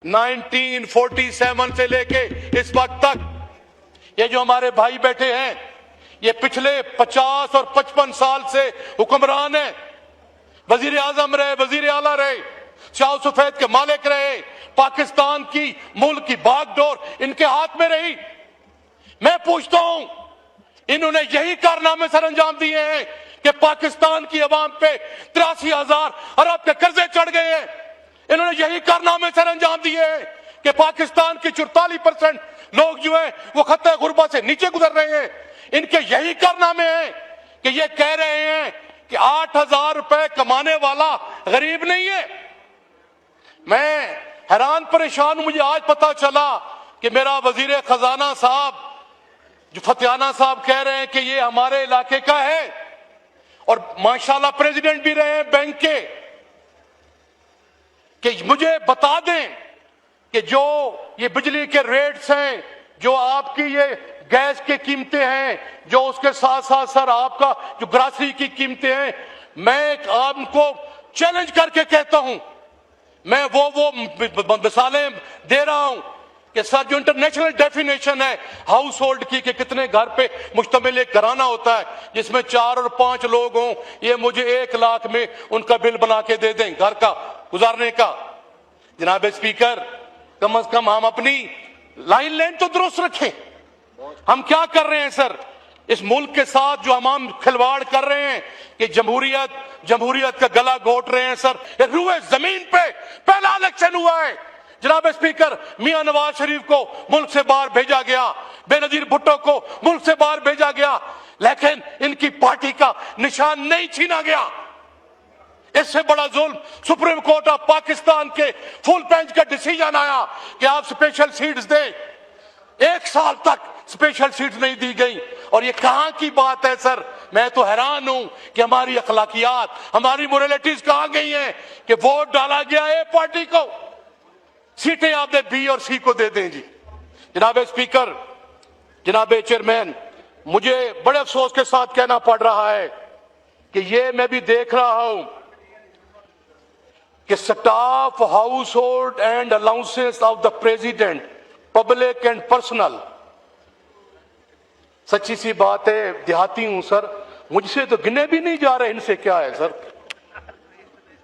1947 से लेके इस वक्त तक ये जो हमारे भाई बैठे हैं, ये पिछले 50 और 55 साल से हुक्मरान है। वजीर आजम रहे, वजीर आला रहे, शाह सफेद के मालिक रहे, पाकिस्तान की मुल्क की बागडोर इनके हाथ में रही। मैं पूछता हूं, इन्होंने यही कारनामे सर अंजाम दिए हैं कि पाकिस्तान की अवाम पे 83,000 अरब के कर्जे चढ़ गए हैं। इन्होंने यही कारनामे सर अंजाम दिए हैं कि पाकिस्तान के 44% लोग जो है वो खत्ते गुरबा से नीचे गुजर रहे हैं। इनके यही कारनामे हैं कि ये कह रहे हैं कि 8,000 रुपए कमाने वाला गरीब नहीं है। मैं हैरान परेशान हूं, मुझे आज पता चला कि मेरा वजीर खजाना साहब जो फतियाना साहब कह रहे हैं कि ये हमारे इलाके का है और माशाल्लाह प्रेसिडेंट भी रहे हैं बैंक के, कि मुझे बता दें कि जो ये बिजली के रेट्स हैं, जो आपकी ये गैस की कीमतें हैं, जो उसके साथ साथ सर आपका जो ग्रासरी की कीमतें हैं, मैं आपको चैलेंज करके कहता हूं, मैं वो मिसालें दे रहा हूं कि सर जो इंटरनेशनल डेफिनेशन है हाउस होल्ड की कि कितने घर पे मुश्तमिल एक घराना होता है जिसमें 4 और 5 लोग हों, ये मुझे 1 लाख में उनका बिल बना के दे दें घर का गुजारने का। जनाब स्पीकर, कम से कम हम अपनी लाइन लेन तो दुरुस्त रखें। हम क्या कर रहे हैं सर इस मुल्क के साथ, जो हम खिलवाड़ कर रहे हैं कि जमहूरियत का गला घोट रहे हैं सर। रूए जमीन पे पहला इलेक्शन हुआ है जनाब स्पीकर, मियां नवाज शरीफ को मुल्क से बाहर भेजा गया, बेनजीर भुट्टो को मुल्क से बाहर भेजा गया, लेकिन इनकी पार्टी का निशान नहीं छीना गया। इससे बड़ा जुल्म सुप्रीम कोर्ट ऑफ पाकिस्तान के फुल बेंच का डिसीजन आया कि आप स्पेशल सीट्स दें। 1 साल तक स्पेशल सीट्स नहीं दी गई। और ये कहां की बात है सर? मैं तो हैरान हूं कि हमारी अखलाकियात, हमारी मोरालिटीज कहां गई हैं कि वोट डाला गया ए पार्टी को, सीटें आपने बी और सी को दे दें जी। जनाब स्पीकर, जनाब चेयरमैन, मुझे बड़े अफसोस के साथ कहना पड़ रहा है कि ये मैं भी देख रहा हूं कि staff house hold and allowances of the president public and personal, सच्ची सी बात है, देहाती हूं सर, मुझसे तो गिने भी नहीं जा रहे। इनसे क्या है सर?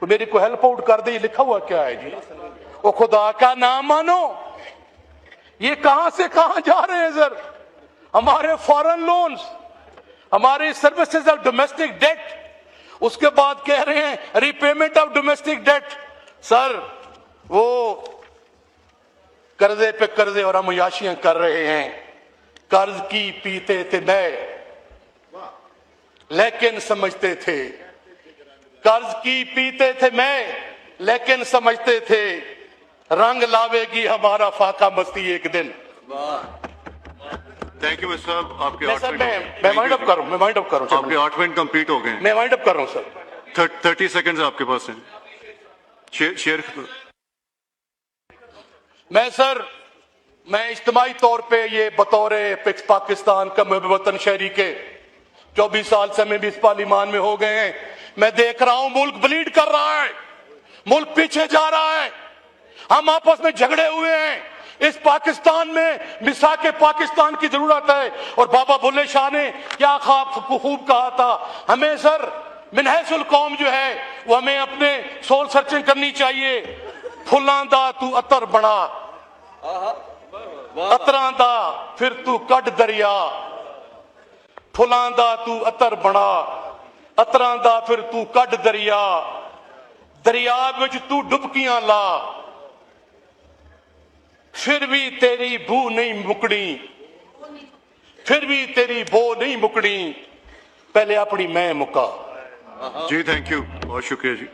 तो मेरी को हेल्प आउट कर दे, लिखा हुआ क्या है जी? वो खुदा का नाम मानो, ये कहां से कहां जा रहे हैं सर? हमारे फॉरेन लोन्स, हमारी सर्विसेज ऑफ डोमेस्टिक डेट, उसके बाद कह रहे हैं repayment of domestic debt. Sir वो कर्जे पे कर्जे और हम याशियां कर रहे हैं। कर्ज की पीते थे मैं लेकिन समझते थे, कर्ज की पीते थे मैं लेकिन समझते थे रंग लावेगी हमारा फाका मस्ती एक दिन। थैंक यू मिस्टर साहब, आपके मैं वाइंड अप करूं, आपके 8 मिनट कंप्लीट हो गए। मैं वाइंड अप कर रहा हूं सर। 30 सेकंड्स आपके पास हैं। शेयर मैं इज्तिमाई तौर पे ये बतौर पाकिस्तान का वतन शहरी के 24 साल से मैं भी इस पार्लिमान में हो गए हैं, मैं देख रहा हूं मुल्क ब्लीड कर रहा है, मुल्क पीछे जा रहा है, हम आपस में झगड़े हुए हैं। इस पाकिस्तान में मिसाके पाकिस्तान की जरूरत है। और बाबा बुल्ले शाह ने क्या खूब कहा था, हमें सर मिनहसुल कौम जो है वो हमें अपने सोल सर्चिंग करनी चाहिए। फुलां दा तू अतर बना, अतरां दा फिर तू कट दरिया, फुलां दा तू अतर बना, अतरां दा फिर तू कट दरिया, दरिया विच तू डुबकियां ला, फिर भी तेरी बू नहीं मुकनी, फिर भी तेरी बो नहीं मुकनी, पहले अपनी मैं मुका। जी थैंक यू, बहुत शुक्रिया जी।